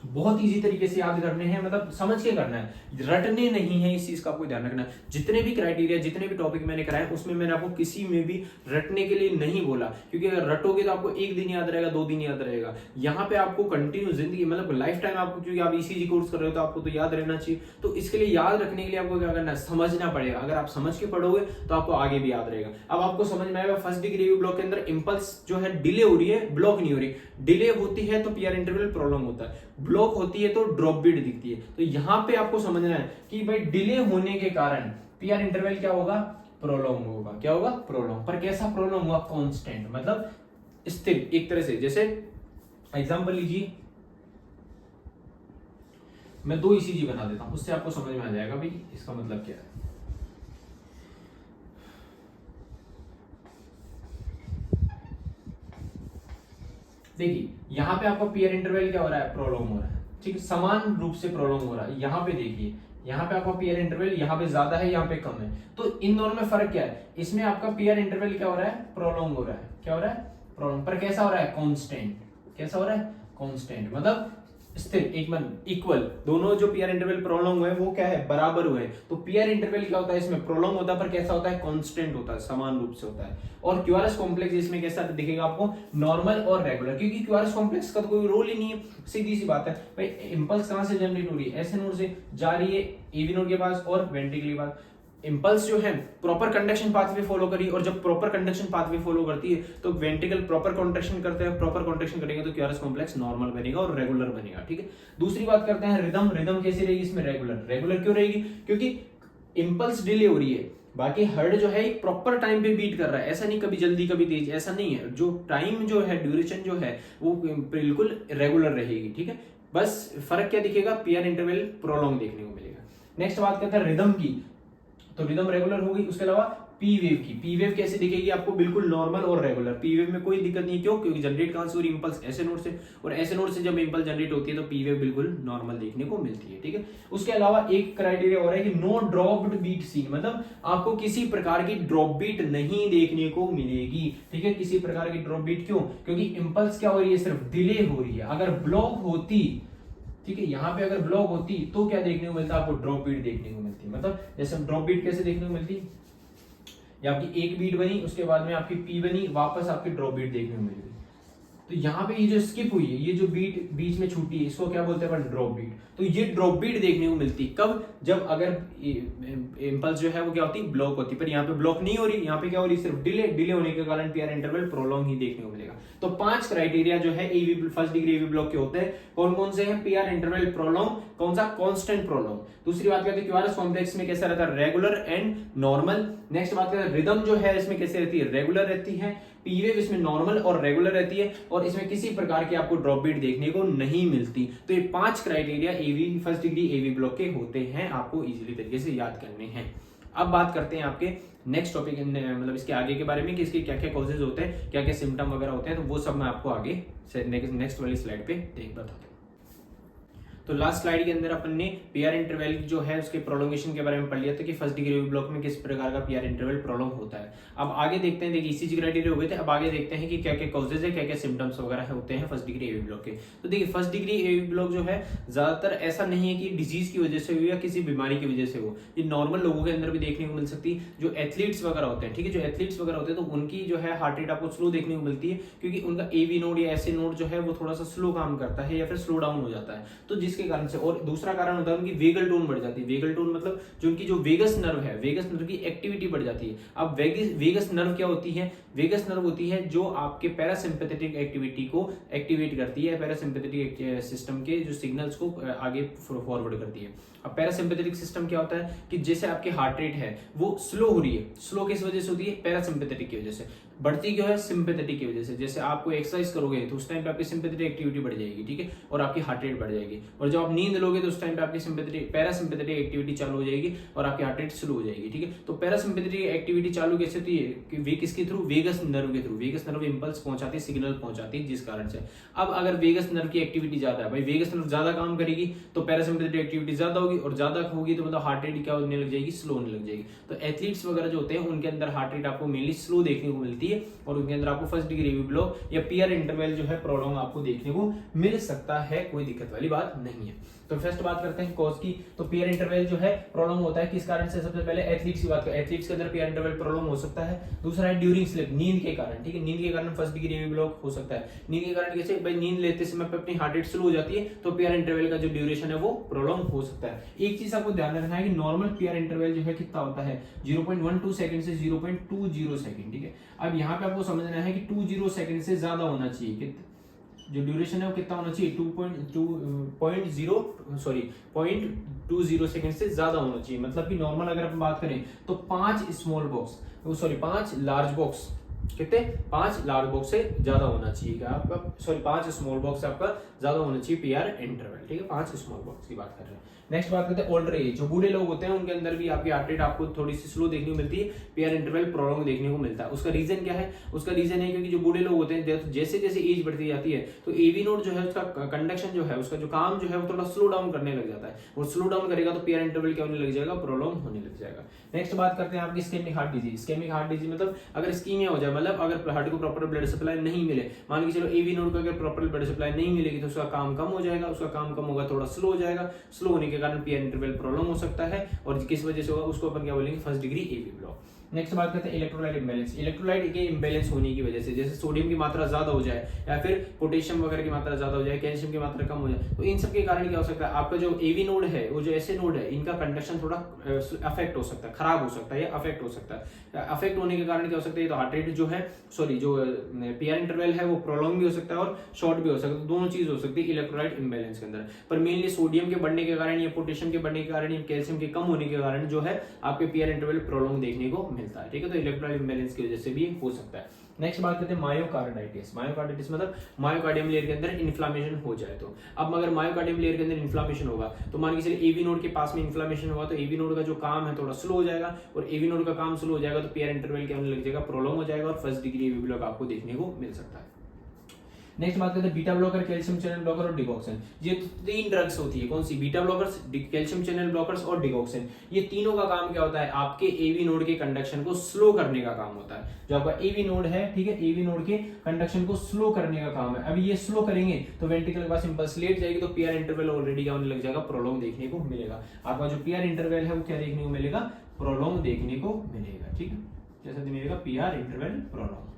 बहुत इजी तरीके से याद करने हैं, मतलब समझ के करना है, रटने नहीं है, इस चीज का आपको ध्यान रखना है। जितने भी क्राइटेरिया, जितने भी टॉपिक मैंने कराए उसमें मैंने आपको किसी में भी रटने के लिए नहीं बोला, क्योंकि अगर रटोगे तो आपको एक दिन याद रहेगा, 2 दिन याद रहेगा। यहाँ पे आपको कंटिन्यू जिंदगी, मतलब लाइफ टाइम आपको, क्योंकि आप ईसीजी कोर्स कर रहे हो तो आपको तो याद रहना चाहिए, तो इसके लिए याद रखने के लिए आपको क्या करना है, समझना पड़ेगा। अगर आप समझ के पढ़ोगे तो आपको आगे भी याद रहेगा। अब आपको समझ में आएगा, फर्स्ट डिग्री ब्लॉक के अंदर इंपल्स जो है डिले हो रही है, ब्लॉक नहीं हो रही। डिले होती है तो पीआर इंटरवल प्रोलॉन्ग होता है, ब्लॉक होती है तो ड्रॉप बीट दिखती है। तो यहां पे आपको समझना है कि भाई डिले होने के कारण पीआर इंटरवल क्या होगा, प्रोलॉन्ग होगा। क्या होगा, प्रोलॉन्ग। पर कैसा प्रोलॉन्ग हुआ, कांस्टेंट, मतलब स्थिर एक तरह से। जैसे एग्जांपल लीजिए, मैं 2 ईसीजी बना देता हूं, उससे आपको समझ में आ जाएगा भाई इसका मतलब क्या है। देखिए यहाँ पे आपका पीयर इंटरवल क्या हो रहा है, प्रोलॉन्ग हो रहा है, ठीक है, समान रूप से प्रोलॉन्ग हो रहा है। यहाँ पे देखिए, यहाँ पे आपका पीयर इंटरवल यहाँ पे ज्यादा है, यहाँ पे कम है, तो इन दोनों में फर्क क्या है, इसमें आपका पीयर इंटरवल क्या हो रहा है, प्रोलॉन्ग हो रहा है। क्या हो रहा है, प्रोलॉन्ग, पर कैसा हो रहा है, कांस्टेंट। कैसा हो रहा है, कांस्टेंट, मतलब स्थिर, एक मन इक्वल। दोनों जो पीयर इंटरवल प्रोलॉन्ग हुए वो क्या है, बराबर हुए। तो पीयर इंटरवल क्या होता है, इसमें प्रोलॉन्ग होता है, पर कैसा होता है, कांस्टेंट होता है, समान रूप से होता है। और क्यूआरएस कॉम्प्लेक्स इसमें कैसा दिखेगा आपको, नॉर्मल और रेगुलर, क्योंकि क्यूआरएस कॉम्प्लेक्स का तो कोई रोल ही नहीं है, सीधी सी बात है भाई। इंपल्स कहां से जनरेट हो रही है, ऐसे नोड से जा रही है एवी नोड के पास और वेंट्रिकल के पास। इंपल्स जो है प्रॉपर कंडक्शन पाथवे फॉलो करी, और जब प्रॉपर कंडक्शन पाथवे फॉलो करती है तो वेंट्रिकल प्रॉपर कॉन्ट्रैक्शन करते हैं, प्रॉपर कॉन्ट्रैक्शन करेंगे तो क्यूआरएस कॉम्प्लेक्स नॉर्मल बनेगा और रेगुलर बनेगा, ठीक है। दूसरी बात करते हैं रिदम। रिदम कैसी रहेगी इसमें, रेगुलर। रेगुलर क्यों रहेगी, क्योंकि इंपल्स डिले हो रही है, बाकी हार्ट जो है एक प्रॉपर टाइम पे बीट कर रहा है, ऐसा नहीं कभी जल्दी कभी तेज, ऐसा नहीं है। जो टाइम जो है, ड्यूरेशन जो है वो बिल्कुल रेगुलर रहेगी, ठीक है। बस फर्क क्या दिखेगा, पीयर इंटरवल प्रोलॉन्ग देखने को मिलेगा। नेक्स्ट बात करते हैं रिदम की, तो रिदम रेगुलर होगी। उसके अलावा पी वेव की, पी वेव कैसे दिखेगी आपको, बिल्कुल नॉर्मल और रेगुलर। पी वेव में कोई दिक्कत नहीं है, क्यों, क्योंकि जनरेट कहां से हो रही, इंपल्स ऐसे नोड से, और ऐसे नोड से जब इंपल्स जनरेट होती है तो पी वेव बिल्कुल नॉर्मल देखने को मिलती है, ठीक है। उसके अलावा एक क्राइटेरिया और है कि नो ड्रॉप्ड बीट सीन, मतलब आपको किसी प्रकार की ड्रॉप बीट नहीं देखने को मिलेगी, ठीक है। किसी प्रकार की ड्रॉप बीट, क्यों, क्योंकि इंपल्स क्या हो रही है, सिर्फ डिले हो रही है। अगर ब्लॉक होती, ठीक है, यहाँ पे अगर ब्लॉक होती तो क्या देखने को मिलता, आपको ड्रॉप बीट देखने को मिलती। मतलब जैसे ड्रॉप बीट कैसे देखने को मिलती, या आपकी एक बीट बनी, उसके बाद में आपकी पी बनी, वापस आपकी ड्रॉप बीट देखने को मिलेगी। तो यहाँ पे ये जो स्किप हुई है, ये जो बीट बीच में छूटी है, इसको क्या बोलते हैं, ड्रॉप बीट। तो ये ड्रॉप बीट देखने को मिलती कब, जब अगर इंपल्स जो है वो क्या होती है, ब्लॉक होती। पर यहाँ पे ब्लॉक नहीं हो रही, यहाँ पे क्या हो रही, सिर्फ डिले। डिले होने के कारण पीयर इंटरवल प्रोलॉन्ग ही देखने को मिलेगा। तो 5 क्राइटेरिया जो है एवी फर्स्ट डिग्री एवी ब्लॉक के होते हैं। कौन कौन से हैं, पीयर इंटरवल प्रोलॉन्ग, कौन सा, कांस्टेंट प्रोलॉन्ग। दूसरी बात करते हैं क्यूआरएस कॉम्प्लेक्स में कैसा रहता है, रेगुलर एंड नॉर्मल। नेक्स्ट बात करते हैं रिदम जो है इसमें कैसे रहती है, रेगुलर रहती है। पी वेव इसमें नॉर्मल और रेगुलर रहती है, और इसमें किसी प्रकार की आपको ड्रॉप बीट देखने को नहीं मिलती। तो ये 5 क्राइटेरिया एवी फर्स्ट डिग्री एवी ब्लॉक के होते हैं, आपको इजीली तरीके से याद करने हैं। अब बात करते हैं आपके नेक्स्ट टॉपिक, मतलब इसके आगे के बारे में कि इसके क्या क्या कॉजेज होते हैं, क्या क्या सिम्टम वगैरह होते हैं, तो वो सब मैं आपको आगे नेक्स्ट वाली स्लाइड पे बताता हूँ। तो लास्ट स्लाइड के अंदर अपन ने पीआर इंटरवल जो है उसके प्रोलोंगेशन के बारे में पढ़ लिया था कि फर्स्ट डिग्री एवी ब्लॉक में किस प्रकार का पीआर इंटरवल प्रोलॉन्ग होता है। अब आगे देखते हैं, देखिए ईसीजी क्राइटेरिया हो गए थे, अब आगे देखते हैं कि क्या क्या कॉजेज है, क्या क्या सिम्टम्स वगैरह होते हैं फर्स्ट डिग्री एवी ब्लॉक के। तो देखिए फर्स्ट डिग्री एवी ब्लॉक जो है ज्यादातर ऐसा नहीं है कि डिजीज की वजह से हो या किसी बीमारी की वजह से हो, ये नॉर्मल लोगों के अंदर भी देखने को मिल सकती है। जो एथलीट्स वगैरह होते हैं, ठीक है, जो एथलीट्स वगैरह होते हैं तो उनकी जो है हार्ट रेट आपको स्लो देखने को मिलती है, क्योंकि उनका एवी नोड या ऐसे नोड जो है वो थोड़ा सा स्लो काम करता है या फिर स्लो डाउन हो जाता है, तो जिसके कारण से। और दूसरा कारण होता है उनकी वेगल टोन बढ़ जाती है। वेगल टोन मतलब जो उनकी जो वेगस नर्व है, वेगस नर्व की एक्टिविटी बढ़ जाती है। अब वेगस नर्व क्या होती है, वेगस नर्व होती है जो आपके पैरासिम्पैथेटिक एक्टिविटी को एक्टिवेट करती है, पैरासिम्पैथेटिक सिस्टम के जो सिग्नल्स को आगे फॉरवर्ड करती है। अब पैरासिम्पैथेटिक सिस्टम क्या होता है कि जैसे आपकी हार्ट रेट है वो स्लो हो रही है, स्लो किस वजह से होती है, पैरासिम्पैथेटिक की वजह से। बढ़ती क्यों है, सिंपैथेटिक की वजह से। जैसे आपको एक्सरसाइज करोगे तो उस टाइम पे आपकी सिंपैथेटिक एक्टिविटी बढ़ जाएगी, ठीक है, और आपकी हार्ट रेट बढ़ जाएगी। और जब आप नींद लोगे तो उस टाइम पे आपकी सिंपैथेटिक पैरासिम्पैथेटिक एक्टिविटी चालू हो जाएगी और आपकी हार्ट रेट स्लो हो जाएगी, ठीक है। तो पैरासिम्पैथेटिक एक्टिविटी चालू कैसे होती है कि वे किसके थ्रू, वेगस नर्व के थ्रू। वेगस नर्व इंपल्स पहुंचाती है, सिग्नल पहुंचाती है, जिस कारण से। अब अगर वेगस नर्व की एक्टिविटी ज्यादा है, भाई वेगस नर्व ज्यादा काम करेगी तो पैरासिम्पैथेटिक एक्टिविटी ज्यादा होगी, और ज्यादा होगी तो मतलब हार्ट रेट क्या होने लग जाएगी, स्लो होने लग जाएगी। तो एथलीट्स वगैरह जो होते हैं उनके अंदर हार्ट रेट आपको मेनली स्लो देखने को मिलती है, और उनके अंदर आपको फर्स्ट डिग्री एवी ब्लॉक या पीआर इंटरवल जो है प्रोलॉन्ग आपको देखने को मिल सकता है, कोई दिक्कत वाली बात नहीं है। तो फर्स्ट बात करते हैं कॉज की। तो पीआर इंटरवल जो है प्रोलॉन्ग होता है किस कारण से, सबसे पहले एथलीट्स की बात करें, एथलीट्स के अंदर पीआर इंटरवल प्रोलॉन्ग हो सकता है। दूसरा है ड्यूरिंग स्लीप, नींद के कारण, ठीक है, नींद के कारण फर्स्ट डिग्री एवी ब्लॉक हो सकता है। नींद के कारण कैसे, भाई नींद लेते समय पे अपनी हार्ट रेट स्लो हो जाती है तो पीआर इंटरवल का जो ड्यूरेशन है वो प्रोलॉन्ग हो सकता है। एक चीज आपको ध्यान रखना है कि नॉर्मल पीआर इंटरवल जो है कितना होता है, 0.12 सेकंड से 0.20 सेकंड, ठीक है। अब यहाँ पे आपको समझना है कि 20 सेकंड से ज्यादा होना चाहिए, जो ड्यूरेशन है वो कितना होना चाहिए, 0.20 सेकंड से ज्यादा होना चाहिए। मतलब कि नॉर्मल अगर अपन बात करें तो 5 लार्ज बॉक्स कितने 5 लार्ज बॉक्स से ज्यादा होना चाहिए आपका, सॉरी 5 स्मॉल बॉक्स आपका ज्यादा होना चाहिए पीआर इंटरवल, ठीक है 5 स्मॉल बॉक्स की बात कर रहे हैं। नेक्स्ट बात करते हैं ओल्डर एज, जो बूढ़े लोग होते हैं उनके अंदर भी आपकी हार्ट रेट आपको थोड़ी सी स्लो देखने को मिलती है, पीआर इंटरवल प्रोलॉन्ग देखने को मिलता है। उसका रीजन क्या है? उसका रीजन है क्योंकि जो बूढ़े लोग होते हैं जैसे जैसे एज बढ़ती जाती है तो एवी नोड जो है उसका कंडक्शन जो है उसका जो काम जो है वो थोड़ा स्लो डाउन करने लग जाता है, और स्लो डाउन करेगा तो पीआर इंटरवल क्या होने लग जाएगा? प्रोलॉन्ग होने लग जाएगा। नेक्स्ट बात करते हैं आपकी ischemic heart disease. Ischemic heart disease मतलब अगर इस्कीमिया हो जाए, मतलब अगर हार्ट को प्रॉपर ब्लड सप्लाई नहीं मिले, मान के चलो एवी नोड को अगर प्रॉपर ब्लड सप्लाई नहीं मिलेगी तो उसका काम कम हो जाएगा, उसका काम कम होगा, थोड़ा स्लो हो जाएगा, स्लो होने के कारण पीआर इंटरवल प्रोलॉन्ग हो सकता है, और किस वजह से होगा उसको अपन क्या बोलेंगे? First degree AV block. Next बात करते हैं इलेक्ट्रोलाइट इंबैलेंस। इलेक्ट्रोलाइट के इंबैलेंस होने की वजह से, जैसे सोडियम की मात्रा ज्यादा हो जाए या फिर पोटेशियम वगैरह की मात्रा ज्यादा हो जाए, कैल्शियम की मात्रा कम हो जाए, तो इन सब के कारण क्या हो सकता है? आपका जो एवी नोड है, वो जो ऐसे नोड है, इनका कंडक्शन थोड़ा अफेक्ट हो सकता है, खराब हो सकता है या अफेक्ट हो सकता है। अफेक्ट होने के कारण क्या हो सकता है? तो हार्ट रेट जो है, सॉरी जो पीआर इंटरवल है वो प्रोलॉन्ग भी हो सकता है और शॉर्ट भी हो सकता है, दोनों चीज हो सकती है इलेक्ट्रोलाइट इंबैलेंस के अंदर। पर मेनली सोडियम के बढ़ने के कारण या पोटेशियम के बढ़ने के कारण या कैल्शियम के कम होने के कारण जो है आपके पीआर इंटरवल प्रोलॉन्ग देखने को मिलता है, ठीक है। तो इलेक्ट्रोलाइट इंबैलेंस की वजह से भी हो सकता है। नेक्स्ट बात करते हैं मायोकार्डाइटिस। मायोकार्डाइटिस मतलब मायोकार्डियम लेयर के अंदर इन्फ्लामेशन हो जाए तो। अब अगर मायोकार्डियम लेयर के अंदर इन्फ्लामेशन होगा तो मान के चलिए एवी नोड के पास में इन्फ्लामेशन होगा तो एवी नोड का जो काम है थोड़ा स्लो हो जाएगा, और एवी नोड का काम स्लो हो जाएगा तो पीआर इंटरवल क्या होने लग जाएगा? प्रोलॉन्ग हो जाएगा, और फर्स्ट डिग्री एवी ब्लॉक आपको देखने को मिल सकता है। नेक्स्ट बात करते हैं beta blocker, calcium channel blocker और डिगॉक्सिन। ये 3 ड्रग्स होती है, कौन सी? Beta blockers, calcium channel blockers और डिगॉक्सिन। ये तीनों का काम क्या होता है? आपके एवी नोड के कंडक्शन को स्लो करने का काम होता है। जो आपका एवी नोड है, ठीक है, एवी नोड के कंडक्शन को स्लो करने का काम है। अभी ये स्लो करेंगे तो वेंट्रिकल के पास इंपल्स लेट जाएगी तो पीआर इंटरवल ऑलरेडी क्या होने लग जाएगा? प्रोलॉन्ग देखने को मिलेगा। आपका जो पीआर इंटरवल है वो क्या देखने को मिलेगा? प्रोलॉन्ग देखने को मिलेगा, ठीक है, जैसा मिलेगा पीआर इंटरवल प्रोलॉन्ग।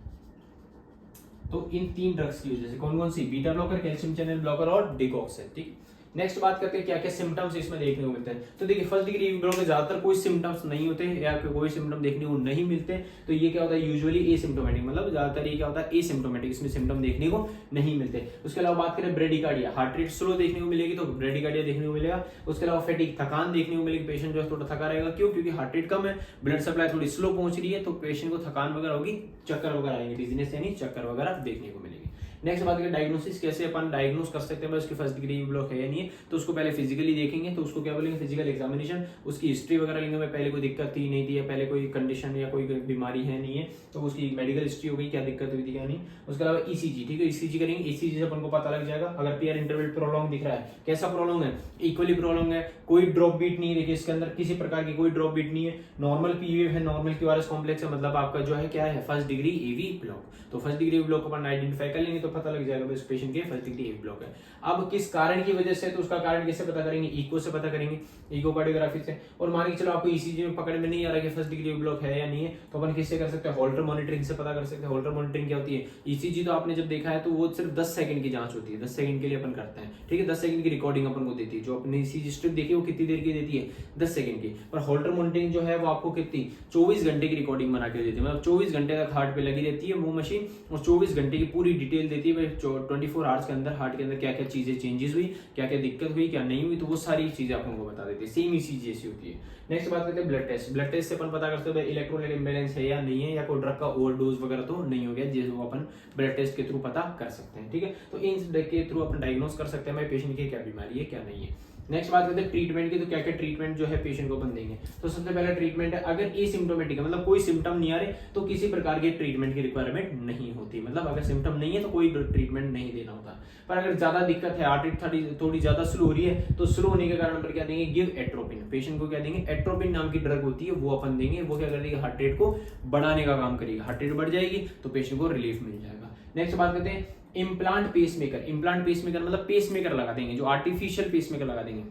तो इन 3 ड्रग्स की वजह से, कौन कौन सी? Beta blocker, calcium channel blocker और डिगॉक्सिन, ठीक। नेक्स्ट बात करते हैं क्या क्या सिम्टम्स इसमें देखने को मिलते हैं। तो देखिए फर्स्ट डिग्री एवी ब्लॉक में ज्यादातर कोई सिम्टम्स नहीं होते या कोई सिम्टम देखने को नहीं मिलते, तो ये क्या होता है? यूजुअली एसिम्प्टोमेटिक, मतलब ज्यादातर ये क्या होता है? एसिम्प्टोमेटिक, इसमें सिम्टम देखने को नहीं मिलते। उसके अलावा बात करें ब्रेडिकार्डिया, हार्ट रेट स्लो देखने को मिलेगी तो ब्रेडिकार्डिया देखने को मिलेगा। उसके अलावा फैटिग, थकान देखने को मिलेगी, पेशेंट जो है थोड़ा थका रहेगा, क्यों? क्योंकि हार्ट रेट कम है, ब्लड सप्लाई थोड़ी स्लो पहुंच रही है, तो पेशेंट को थकान वगैरह होगी, चक्कर वगैरह आएंगे, डिजीनेस यानी चक्कर वगैरह देखने को मिलेगी। नेक्स्ट बात करें डायग्नोसिस, कैसे अपन डायग्नोस कर सकते हैं उसकी फर्स्ट डिग्री ब्लॉक है या नहीं है, तो उसको पहले फिजिकली देखेंगे, तो उसको क्या बोलेंगे? Physical examination. उसकी हिस्ट्री वगैरह लेंगे, में पहले कोई दिक्कत थी नहीं थी, या पहले कोई कंडीशन या कोई बीमारी है नहीं है, तो उसकी मेडिकल हिस्ट्री हो गई, क्या दिक्कत हुई थी क्या नहीं। उसके अलावा ईसीजी, ठीक है, ईसीजी करेंगे, ईसीजी से अपन को पता लग जाएगा अगर पीआर इंटरवल प्रोलॉन्ग दिख रहा है, कैसा प्रोलॉन्ग है? इक्वली प्रोलॉन्ग है, कोई ड्रॉप बीट नहीं है, देखिए इसके अंदर किसी प्रकार की कोई ड्रॉप बीट नहीं है, नॉर्मल पीवेव है, नॉर्मल क्यूआरएस कॉम्प्लेक्स है, मतलब आपका जो है क्या है? First degree AV block. तो फर्स्ट डिग्री एवी ब्लॉक अपन आइडेंटिफाई कर लेंगे तो पता लग जाएगा इस पेशेंट के फर्स्ट डिग्री एवी ब्लॉक है। अब किस कारण की वजह से, तो उसका कारण कैसे पता करेंगे? इको से पता करेंगे, इकोकार्डियोग्राफी से। और मान के चलो आपको ईसीजी में पकड़ में नहीं आ रहा है कि फर्स्ट डिग्री एवी ब्लॉक है या नहीं है, तो अपन किससे कर सकते हैं? होल्टर मॉनिटरिंग से पता कर सकते हैं। होल्टर मॉनिटरिंग क्या होती है? ईसीजी तो आपने जब देखा है तो वो सिर्फ 10 सेकंड की जांच होती है, 10 सेकंड के लिए अपन करते हैं, ठीक है, 10 सेकंड की रिकॉर्डिंग अपन को देती है। जो अपने ईसीजी स्ट्रिप देखी वो कितनी देर की देती है? 10 सेकंड की। पर होल्टर मॉनिटरिंग जो है वो आपको कितनी 24 घंटे की रिकॉर्डिंग बना के देती है, मतलब 24 घंटे तक हार्ट पे लगी रहती है वो मशीन, और 24 घंटे की पूरी डिटेल देती है 24 आवर्स के अंदर हार्ट के अंदर क्या क्या चीजें चेंजेस हुई, क्या क्या दिक्कत हुई, क्या नहीं हुई, तो वो सारी चीजें आपको बता देती है। सेम ईसीजी जैसी होती है। नेक्स्ट बात करते हैं ब्लड टेस्ट। ब्लड टेस्ट से अपन पता करते हैं इलेक्ट्रोलाइट इंबैलेंस है या नहीं है, या कोई ड्रग का ओवरडोज वगैरह तो नहीं हो गया, जिसको अपन ब्लड टेस्ट के थ्रू पता कर सकते हैं, ठीक है। तो इन के थ्रू अपन डायग्नोस कर सकते हैं भाई पेशेंट की क्या बीमारी है क्या नहीं है। नेक्स्ट बात करते हैं ट्रीटमेंट की, तो क्या क्या ट्रीटमेंट जो है पेशेंट को अपन देंगे। तो सबसे पहला ट्रीटमेंट है, अगर एसिम्प्टोमेटिक है, मतलब कोई सिम्टम नहीं आ रहे, तो किसी प्रकार के ट्रीटमेंट की रिक्वायरमेंट नहीं होती, मतलब अगर सिम्टम नहीं है तो कोई ट्रीटमेंट नहीं देना होता। पर अगर ज्यादा दिक्कत है, हार्ट रेट थोड़ी ज्यादा स्लो हो रही है, तो स्लो होने के कारण पर क्या देंगे? Give atropine. पेशेंट को क्या देंगे? एट्रोपिन नाम की ड्रग होती है, वो अपन देंगे। वो क्या कर देगी? हार्ट रेट को बढ़ाने का काम करेगी। हार्ट रेट बढ़ जाएगी तो पेशेंट को रिलीफ मिल जाएगा। नेक्स्ट बात करते हैं इम्प्लांट पेसमेकर। इम्प्लांट पेसमेकर मतलब पेसमेकर लगा देंगे, जो आर्टिफिशियल पेसमेकर लगा देंगे।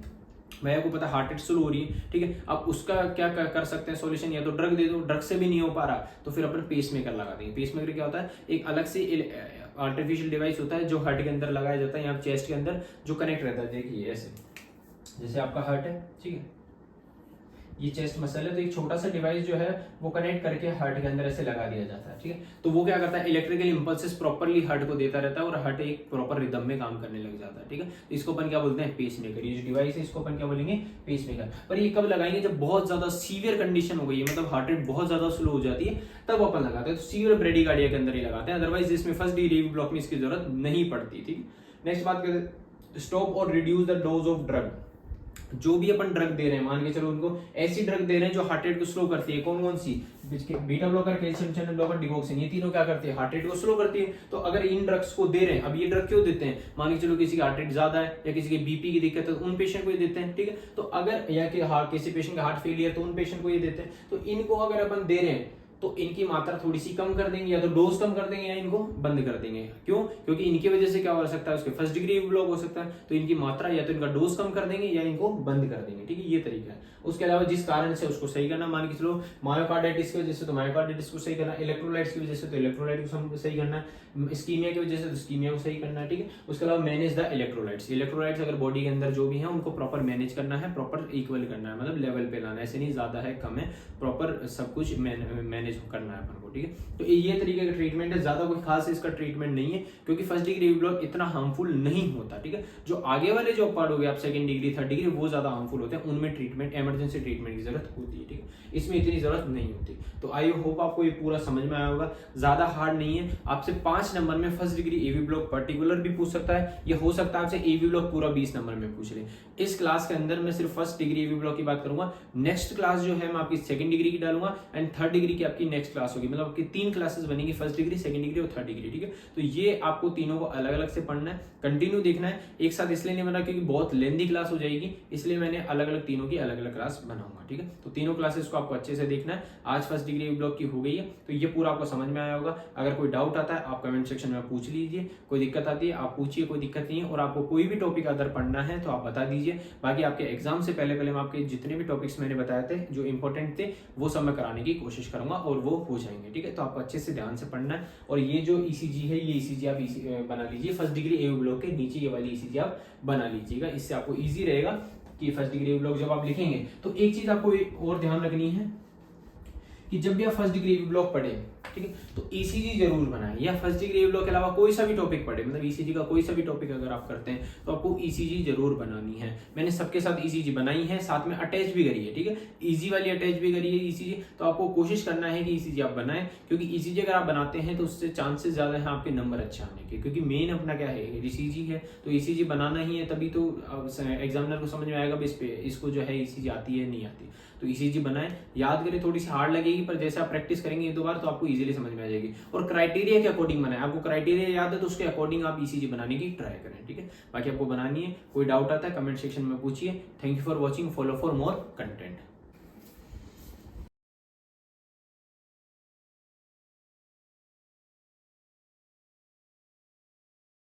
भैया को पता हार्ट रेट स्लो हो रही है, ठीक है, अब उसका क्या कर सकते हैं सॉल्यूशन? या तो ड्रग दे दो, ड्रग से भी नहीं हो पा रहा तो फिर अपन पेसमेकर लगा देंगे। पेसमेकर क्या होता है? एक अलग से आर्टिफिशियल डिवाइस होता है जो हार्ट के अंदर लगाया जाता है, यहाँ चेस्ट के अंदर जो कनेक्ट रहता है। देखिए ऐसे, जैसे आपका हार्ट है, ठीक है, ये चेस्ट मसल है, तो एक छोटा सा डिवाइस जो है वो कनेक्ट करके हार्ट के अंदर ऐसे लगा दिया जाता है, ठीक है। तो वो क्या करता है, इलेक्ट्रिकल इंपल्सेस प्रॉपर्ली हार्ट को देता रहता है और हार्ट एक प्रॉपर रिदम में काम करने लग जाता है, ठीक है। इसको अपन क्या बोलते हैं, पेस मेकर। ये जो डिवाइस है इसको अपन क्या बोलेंगे, पेस मेकर। पर ये कब लगाएंगे, जब बहुत ज्यादा सीवियर कंडीशन हो गई है, मतलब हार्ट रेट बहुत ज्यादा स्लो हो जाती है, तब अपन लगाते हैं। तो सीवियर ब्रेडिकार्डिया के अंदर ही लगाते हैं, अदरवाइज इसमें फर्स्ट डिग्री एवी ब्लॉक में इसकी जरूरत नहीं पड़ती, ठीक है। नेक्स्ट बात करते हैं, स्टॉप और reduce the dose of drug. जो भी अपन ड्रग दे रहे हैं, मान के चलो उनको ऐसी ड्रग दे रहे हैं जो हार्ट रेट को स्लो करती है, कौन कौन सी, beta blocker, calcium channel blocker, digoxin, ये तीनों क्या करती है, हार्ट रेट को स्लो करती है। तो अगर इन ड्रग्स को दे रहे हैं, अब ये ड्रग क्यों देते हैं, मान के चलो किसी का हार्ट रेट ज्यादा है या किसी के बीपी की दिक्कत है तो उन पेशेंट को ये देते हैं, ठीक है। तो अगर या कि किसी पेशेंट का हार्ट फेलियर तो उन पेशेंट को ये देते हैं। तो इनको अगर अपन दे रहे हैं तो इनकी मात्रा थोड़ी सी कम कर देंगे, या तो डोज कम कर देंगे या इनको बंद कर देंगे। क्यों, क्योंकि इनकी वजह से क्या हो सकता है, उसके फर्स्ट डिग्री ब्लॉक हो सकता है। तो इनकी मात्रा या तो इनका डोज कम कर देंगे या इनको बंद कर देंगे, ठीक है। ये तरीका है। उसके अलावा जिस कारण से उसको सही करना, मान के चलो मायोकार्डाइटिस की वजह से तो मायोकार्डाइटिस को सही करना, इलेक्ट्रोलाइट्स की वजह से तो इलेक्ट्रोलाइट को सही करना, स्कीमिया की वजह से तो स्कीमिया को सही करना है, ठीक है। उसके अलावा मैनेज द इलेक्ट्रोलाइट्स। इलेक्ट्रोलाइट्स अगर बॉडी के अंदर जो भी है उनको प्रॉपर मैनेज करना है, प्रॉपर इक्वल करना है, मतलब लेवल पे लाना है, ऐसे नहीं ज्यादा है कम है, प्रॉपर सब कुछ मैनेज करना है अपन को, ठीक है। तो ये तरीके का ट्रीटमेंट है, ज्यादा कोई खास इसका ट्रीटमेंट नहीं है, क्योंकि फर्स्ट डिग्री ब्लॉक इतना हार्मफुल नहीं होता, ठीक है। जो आगे वाले जो पार्ट हो गए आप सेकंड डिग्री थर्ड डिग्री, वो ज्यादा हार्मफुल होते हैं, उनमें ट्रीटमेंट, इमरजेंसी ट्रीटमेंट की जरूरत होती है, ठीक है। इसमें इतनी जरूरत नहीं होती। तो आई होप आपको ये पूरा समझ में आया होगा, ज्यादा हार्ड नहीं है। आपसे 5 नंबर में first degree AV block particular भी पूछ सकता है, या हो सकता है आपसे एवी ब्लॉक पूरा 20 नंबर में पूछ ले। इस क्लास के अंदर मैं सिर्फ फर्स्ट डिग्री एवी ब्लॉक की बात करूंगा। नेक्स्ट क्लास जो है मैं आपकी सेकंड डिग्री की डालूंगा एंड थर्ड डिग्री की आपकी नेक्स्ट क्लास होगी, मतलब आपकी 3 क्लासेस बनेगी, फर्स्ट डिग्री, सेकंड डिग्री और थर्ड डिग्री, ठीक है। तो ये आपको तीनों को अलग अलग से पढ़ना है, कंटिन्यू देखना है। एक साथ इसलिए नहीं बना क्योंकि बहुत लेंदी क्लास हो जाएगी, इसलिए मैंने अलग अलग तीनों की अलग अलग क्लास बनाऊंगा, ठीक है। तो तीनों क्लासेस को आपको अच्छे से देखना है। आज फर्स्ट डिग्री एवी ब्लॉक की हो गई है, तो ये पूरा आपको समझ में आया होगा। अगर कोई डाउट आता है आप कमेंट सेक्शन में पूछ लीजिए, कोई दिक्कत आती है आप पूछिए, कोई दिक्कत नहीं है। और आपको कोई भी टॉपिक अगर पढ़ना है तो आप बता दीजिए। बाकी आपके एग्जाम से पहले मैं आपके जितने भी टॉपिक्स मैंने बताए थे जो इंपॉर्टेंट थे वो सब मैं कराने की कोशिश करूंगा और वो हो जाएंगे, ठीक है। तो आपको अच्छे से ध्यान से पढ़ना है। और ये जो ईसीजी है, ये ईसीजी आप बना लीजिए, फर्स्ट डिग्री एवी ब्लॉक के नीचे ये वाली ईसीजी आप बना लीजिएगा, इससे आपको ईजी रहेगा कि फर्स्ट डिग्री एवी ब्लॉक जब आप लिखेंगे। तो एक चीज आपको और ध्यान रखनी है कि जब भी आप फर्स्ट डिग्री एवी ब्लॉक पढ़े, ठीक है, तो ईसीजी जरूर बनाएं, या फर्स्ट डिग्री एवी ब्लॉक के अलावा कोई सा भी टॉपिक पढ़े, मतलब ईसीजी का कोई सा भी टॉपिक अगर आप करते हैं तो आपको ईसीजी जरूर बनानी है। मैंने सबके साथ ईसीजी बनाई है, साथ में अटैच भी करी है, ठीक है, इजी वाली अटैच भी करी है ईसीजी। तो आपको कोशिश करना है कि ईसीजी आप बनाएं, क्योंकि ईसीजी अगर आप बनाते हैं तो उससे चांसेस ज्यादा है आपके नंबर अच्छे आने के, क्योंकि मेन अपना क्या है, ईसीजी है। तो ईसीजी बनाना ही है, तभी तो एग्जामिनर को समझ में आएगा इस पे इसको जो है ईसीजी आती है नहीं आती। तो ईसीजी बनाएं, याद करें, थोड़ी सी हार्ड लगेगी पर जैसे आप प्रैक्टिस करेंगे 1-2 बार तो आपको इजीली समझ में आ जाएगी। और क्राइटेरिया के अकॉर्डिंग बनाएं, आपको क्राइटेरिया याद है तो उसके अकॉर्डिंग आप ईसीजी बनाने की ट्राई करें, ठीक है। बाकी आपको बनानी है, कोई डाउट आता है कमेंट सेक्शन में पूछिए। Thank you for watching, follow for more content.